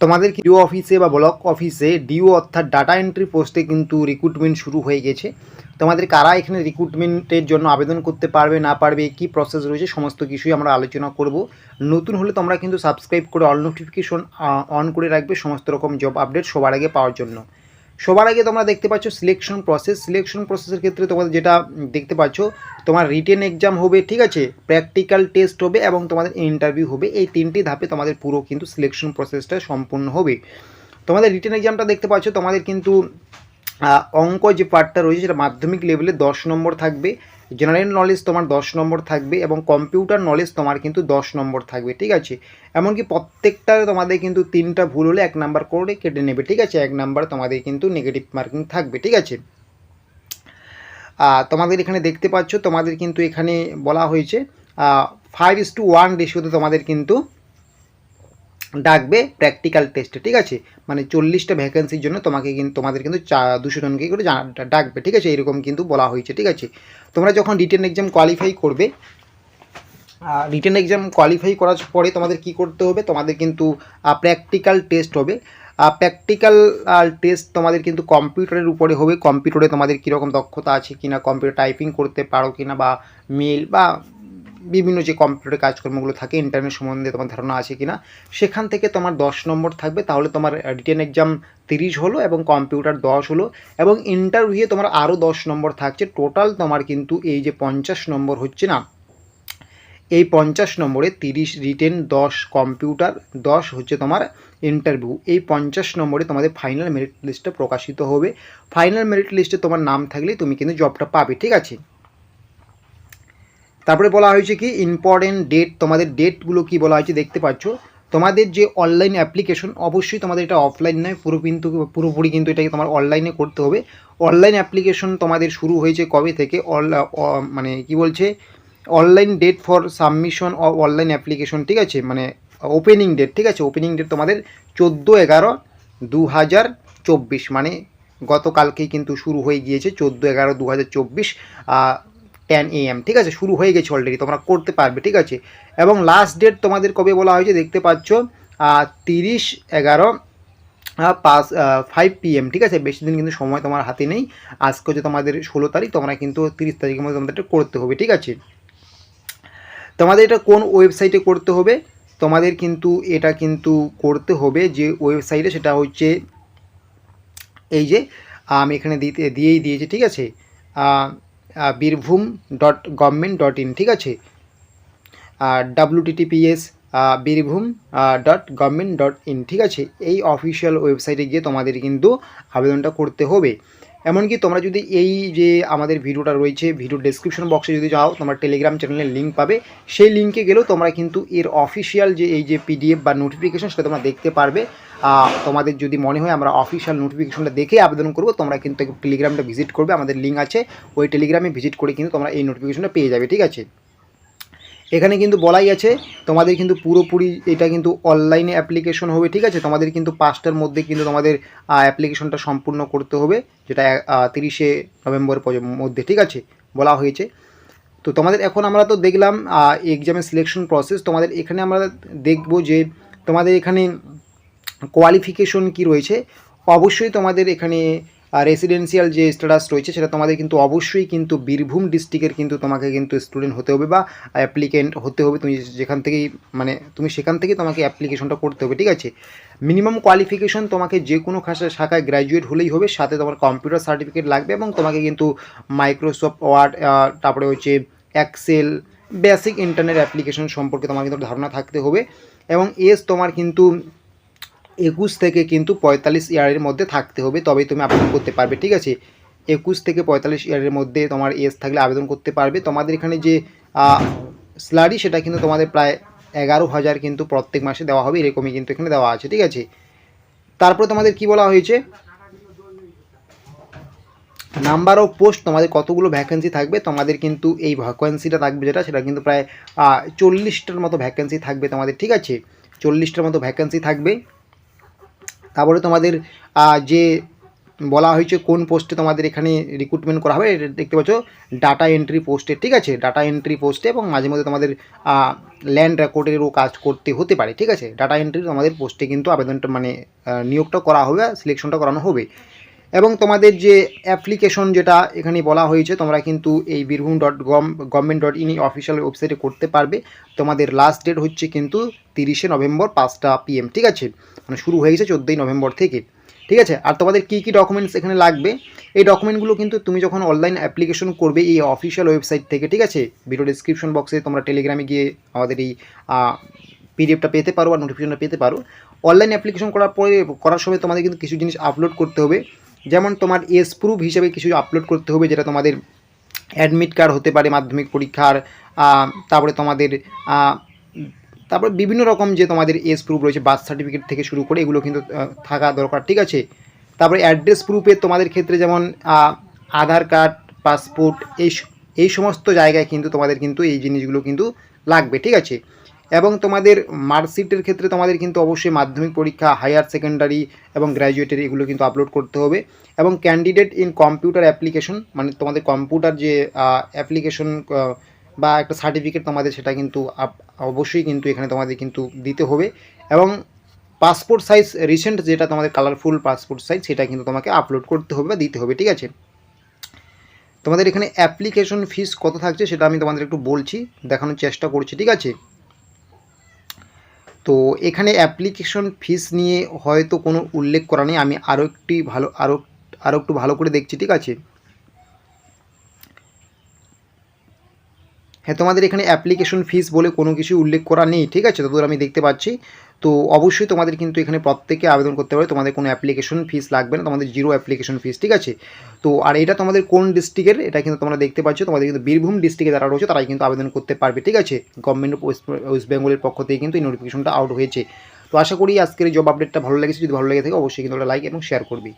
তোমাদের ডিও অফিসে বা ব্লক অফিসে ডিও অর্থাৎ ডাটা এন্ট্রি পোস্টে কিন্তু রিক্রুটমেন্ট শুরু হয়ে গেছে। তোমাদের কারা এখানে রিক্রুটমেন্টের জন্য আবেদন করতে পারবে না পারবে, কী প্রসেস রয়েছে, সমস্ত কিছুই আমরা আলোচনা করব। নতুন হলে তোমরা কিন্তু সাবস্ক্রাইব করে অল নোটিফিকেশন অন করে রাখবে সমস্ত রকম জব আপডেট সবার আগে পাওয়ার জন্য। সবার আগে তোমরা দেখতে পাচ্ছ সিলেকশন প্রসেসের ক্ষেত্রে তোমাদের যেটা দেখতে পাচ্ছ, তোমার রিটেন এক্সাম হবে, ঠিক আছে, প্র্যাকটিক্যাল টেস্ট হবে এবং তোমাদের ইন্টারভিউ হবে। এই তিনটি ধাপে তোমাদের পুরো কিন্তু সিলেকশন প্রসেসটা সম্পূর্ণ হবে। তোমাদের রিটেন এক্সামটা দেখতে পাচ্ছ, তোমাদের কিন্তু অঙ্ক যে পার্টটা রয়েছে সেটা মাধ্যমিক লেভেলে 10 নম্বর থাকবে, জেনারেল নলেজ তোমার 10 নম্বর থাকবে এবং কম্পিউটার নলেজ তোমার কিন্তু 10 নম্বর থাকবে, ঠিক আছে। এমনকি প্রত্যেকটা তোমাদের কিন্তু 3টা ভুল হলে 1 নাম্বার করে কেটে নেবে, ঠিক আছে, 1 নাম্বার তোমাদের কিন্তু নেগেটিভ মার্কিং থাকবে, ঠিক আছে। তোমাদের এখানে দেখতে পাচ্ছ, তোমাদের কিন্তু এখানে বলা হয়েছে 5:1 রেশিওতে তোমাদের কিন্তু ডাকবে প্র্যাকটিক্যাল টেস্টে, ঠিক আছে। মানে 40টা ভ্যাকেন্সির জন্য তোমাদের কিন্তু 200 জনকে করে ডাকবে, ঠিক আছে, এরকম কিন্তু বলা হয়েছে, ঠিক আছে। তোমরা যখন রিটেন এক্সাম কোয়ালিফাই করবে, রিটেন এক্সাম কোয়ালিফাই করার পরে তোমাদের কি করতে হবে, তোমাদের কিন্তু প্র্যাকটিক্যাল টেস্ট হবে। প্র্যাকটিক্যাল টেস্ট তোমাদের কিন্তু কম্পিউটারের উপরে হবে। কম্পিউটারে তোমাদের কীরকম দক্ষতা আছে কিনা, কম্পিউটার টাইপিং করতে পারো কিনা, বা মেল বা বিভিন্ন যে কম্পিউটারের কাজকর্মগুলো থাকে ইন্টারনেট সম্বন্ধে তোমার ধারণা আছে কিনা, সেখান থেকে তোমার 10 নম্বর থাকবে। তাহলে তোমার রিটেন এক্সাম 30 হলো এবং কম্পিউটার 10 হলো এবং ইন্টারভিউয়ে তোমার আরও 10 নম্বর থাকছে। টোটাল তোমার কিন্তু এই যে 50 নম্বর হচ্ছে না, এই 50 নম্বরে 30 রিটেন, 10 কম্পিউটার, 10 হচ্ছে তোমার ইন্টারভিউ। এই 50 নম্বরে তোমাদের ফাইনাল মেরিট লিস্টটা প্রকাশিত হবে। ফাইনাল মেরিট লিস্টে তোমার নাম থাকলেই তুমি কিন্তু জবটা পাবে, ঠিক আছে। তারপরে বলা হয়েছে কি ইম্পর্টেন্ট ডেট, তোমাদের ডেটগুলো কি বলা হয়েছে দেখতে পাচ্ছ। তোমাদের যে অনলাইন অ্যাপ্লিকেশন, অবশ্যই তোমাদের এটা অফলাইন নয়, পুরোপুরি কিন্তু এটাকে তোমার অনলাইনে করতে হবে। অনলাইন অ্যাপ্লিকেশন তোমাদের শুরু হয়েছে কবে থেকে, মানে কি বলছে, online date for submission of online application, ঠিক আছে, মানে ওপেনিং ডেট, ঠিক আছে, ওপেনিং ডেট তোমাদের 14/11/2024, মানে গতকালকেই কিন্তু শুরু হয়ে গিয়েছে। 14/11/2024 10 AM, ঠিক আছে, শুরু হয়ে গেছে অলরেডি, তোমরা করতে পারবে, ঠিক আছে। এবং লাস্ট ডেট তোমাদের কবে বলা হয়েছে দেখতে পাচ্ছ, 30/11/5 PM, ঠিক আছে, বেশি দিন কিন্তু সময় তোমার হাতে নেই। আজকে হচ্ছে তোমাদের 16 তারিখ, তোমরা কিন্তু 30 তারিখের মধ্যে তোমাদের এটা করতে হবে, ঠিক আছে। তোমাদের এটা কোন ওয়েবসাইটে করতে হবে, তোমাদের কিন্তু এটা কিন্তু করতে হবে যে ওয়েবসাইটে, সেটা হচ্ছে এই যে আমি এখানে দিয়েই দিয়েছি, ঠিক আছে, birbhum.government.in, ঠিক আছে, WTTPS birbhum.government.in, ঠিক আছে। এই অফিসিয়াল ওয়েবসাইটে গিয়ে তোমাদের কিন্তু আবেদনটা করতে হবে। এমনকি তোমরা যদি এই যে আমাদের ভিডিওটা রয়েছে, ভিডিও ডেসক্রিপশন বক্সে যদি যাও, তোমার টেলিগ্রাম চ্যানেলের লিঙ্ক পাবে। সেই লিঙ্কে গেলেও তোমরা কিন্তু এর অফিসিয়াল যে এই যে PDF বা নোটিফিকেশন, সেটা তোমরা দেখতে পারবে। তোমাদের যদি মনে হয় আমরা অফিসিয়াল নোটিফিকেশনটা দেখে আবেদন করব, তোমরা কিন্তু টেলিগ্রামটা ভিজিট করবে, আমাদের লিঙ্ক আছে, ওই টেলিগ্রামে ভিজিট করে কিন্তু তোমরা এই নোটিফিকেশনটা পেয়ে যাবে, ঠিক আছে। এখানে কিন্তু বলাই আছে তোমাদের কিন্তু পুরোপুরি এটা কিন্তু অনলাইনে অ্যাপ্লিকেশন হবে, ঠিক আছে। তোমাদের কিন্তু 5টার মধ্যে কিন্তু তোমাদের অ্যাপ্লিকেশনটা সম্পূর্ণ করতে হবে, যেটা 30শে নভেম্বরের মধ্যে, ঠিক আছে, বলা হয়েছে। তো তোমাদের এখন আমরা তো দেখলাম এক্সামের সিলেকশন প্রসেস। তোমাদের এখানে আমরা দেখব যে তোমাদের এখানে কোয়ালিফিকেশন কি রয়েছে। অবশ্যই তোমাদের এখানে রেসিডেন্সিয়াল যে স্ট্যাটাস রয়েছে সেটা তোমাদের কিন্তু অবশ্যই কিন্তু বীরভূম ডিস্ট্রিক্টের কিন্তু তোমাকে কিন্তু স্টুডেন্ট হতে হবে বা অ্যাপ্লিকেন্ট হতে হবে। তুমি যেখান থেকেই মানে তুমি সেখান থেকে তোমাকে অ্যাপ্লিকেশনটা করতে হবে, ঠিক আছে। মিনিমাম কোয়ালিফিকেশন তোমাকে যে কোনো শাখায় গ্র্যাজুয়েট হলেই হবে, সাথে তোমার কম্পিউটার সার্টিফিকেট লাগবে এবং তোমাকে কিন্তু মাইক্রোসফট ওয়ার্ড, তারপরে হচ্ছে এক্সেল, বেসিক ইন্টারনেট অ্যাপ্লিকেশন সম্পর্কে তোমার কিন্তু ধারণা থাকতে হবে। এবং এজ তোমার কিন্তু 21 থেকে কিন্তু 45 ইয়ারের মধ্যে থাকতে হবে, তবেই তুমি আবেদন করতে পারবে, ঠিক আছে। 21 থেকে 45 ইয়ারের মধ্যে তোমার এজ থাকলে আবেদন করতে পারবে। তোমাদের এখানে যে স্যালারি সেটা কিন্তু তোমাদের প্রায় 11,000 কিন্তু প্রত্যেক মাসে দেওয়া হবে, এরকমই কিন্তু এখানে দেওয়া আছে, ঠিক আছে। তারপরে তোমাদের কি বলা হয়েছে, নাম্বার অফ পোস্ট, তোমাদের কতগুলো ভ্যাকেন্সি থাকবে। তোমাদের কিন্তু এই ভ্যাকেন্সিটা থাকবে যেটা, সেটা কিন্তু প্রায় 40টার মতো ভ্যাকেন্সি থাকবে তোমাদের, ঠিক আছে, 40টার মতো ভ্যাকেন্সি থাকবে। তারপরে তোমাদের যে বলা হয়েছে কোন পোস্টে তোমাদের এখানে রিক্রুটমেন্ট করা হবে। এটা দেখতে পাচ্ছ ডাটা এন্ট্রি পোস্টে, ঠিক আছে, ডাটা এন্ট্রি পোস্টে, এবং মাঝে মধ্যে তোমাদের ল্যান্ড রেকর্ডেরও কাজ করতে হতে পারে, ঠিক আছে। ডাটা এন্ট্রি তোমাদের পোস্টে কিন্তু আবেদনটা মানে নিয়োগটা করা হবে, সিলেকশনটা করানো হবে। এবং তোমাদের যে অ্যাপ্লিকেশন যেটা এখানে বলা হয়েছে, তোমরা কিন্তু এই birbhum.gov.in অফিসিয়াল ওয়েবসাইটে করতে পারবে। তোমাদের লাস্ট ডেট হচ্ছে কিন্তু 30শে নভেম্বর 5টা PM, ঠিক আছে, মানে শুরু হয়ে গেছে 14ই নভেম্বর থেকে, ঠিক আছে। আর তোমাদের কী কী ডকুমেন্টস এখানে লাগবে, এই ডকুমেন্টগুলো কিন্তু তুমি যখন অনলাইন অ্যাপ্লিকেশন করবে এই অফিসিয়াল ওয়েবসাইট থেকে, ঠিক আছে, ভিডিও ডিসক্রিপশন বক্সে তোমরা টেলিগ্রামে গিয়ে আমাদের এই পিডিএফটা পেতে পারো আর নোটিফিকেশনটা পেতে পারো। অনলাইন অ্যাপ্লিকেশন করার সময় তোমাদের কিন্তু কিছু জিনিস আপলোড করতে হবে। যেমন তোমার এজ প্রুফ হিসেবে কিছু আপলোড করতে হবে, যেটা তোমাদের অ্যাডমিট কার্ড হতে পারে মাধ্যমিক পরীক্ষার, তারপরে তোমাদের তারপরে বিভিন্ন রকম যে তোমাদের এজ প্রুফ রয়েছে, বার্থ সার্টিফিকেট থেকে শুরু করে এগুলো কিন্তু থাকা দরকার, ঠিক আছে। তারপরে অ্যাড্রেস প্রুফের তোমাদের ক্ষেত্রে যেমন আধার কার্ড, পাসপোর্ট, এই সমস্ত জায়গায় কিন্তু তোমাদের কিন্তু এই জিনিসগুলো কিন্তু লাগবে, ঠিক আছে। এবং তোমাদের মার্কশিটের ক্ষেত্রে তোমাদের কিন্তু অবশ্যই মাধ্যমিক পরীক্ষা, হায়ার সেকেন্ডারি এবং গ্র্যাজুয়েটের এগুলো কিন্তু আপলোড করতে হবে। এবং ক্যান্ডিডেট ইন কম্পিউটার অ্যাপ্লিকেশন, মানে তোমাদের কম্পিউটার যে অ্যাপ্লিকেশন বা একটা সার্টিফিকেট তোমাদের, সেটা কিন্তু অবশ্যই কিন্তু এখানে তোমাদের কিন্তু দিতে হবে। এবং পাসপোর্ট সাইজ রিসেন্ট যেটা তোমাদের কালারফুল পাসপোর্ট সাইজ, সেটা কিন্তু তোমাকে আপলোড করতে হবে বা দিতে হবে, ঠিক আছে। তোমাদের এখানে অ্যাপ্লিকেশন ফিস কত থাকছে সেটা আমি তোমাদের একটু বলছি, দেখানোর চেষ্টা করছি, ঠিক আছে। তো এখানে অ্যাপ্লিকেশন ফিস নিয়ে হয়তো কোনো উল্লেখ করা নেই, আমি আরও একটু ভালো করে দেখছি, ঠিক আছে। হ্যাঁ, তোমাদের এখানে অ্যাপ্লিকেশন ফিস বলে কোনো কিছু উল্লেখ করা নেই, ঠিক আছে, ততদূর আমি দেখতে পাচ্ছি। তো অবশ্যই তোমাদের কিন্তু এখানে প্রত্যেকে আবেদন করতে পারে, তোমাদের কোনো অ্যাপ্লিকেশন ফিস লাগবে না, তোমাদের জিরো অ্যাপ্লিকেশন ফিস, ঠিক আছে। তো আর এটা তোমাদের কোন ডিস্ট্রিক্টের, এটা কিন্তু তোমরা দেখতে পাচ্ছ, তোমাদের কিন্তু বীরভূম ডিস্ট্রিক্টে যারা রয়েছে তারাই কিন্তু আবেদন করতে পারবে, ঠিক আছে। গভর্নমেন্ট অফ ওয়েস্ট বেঙ্গলের পক্ষ থেকে কিন্তু এই নোটিফিকেশনটা আউট হয়েছে। তো আশা করি আজকের এই জব আপডেটটা ভালো লেগেছে, যদি ভালো লেগে থাকে অবশ্যই কিন্তু একটা লাইক এবং শেয়ার করবি।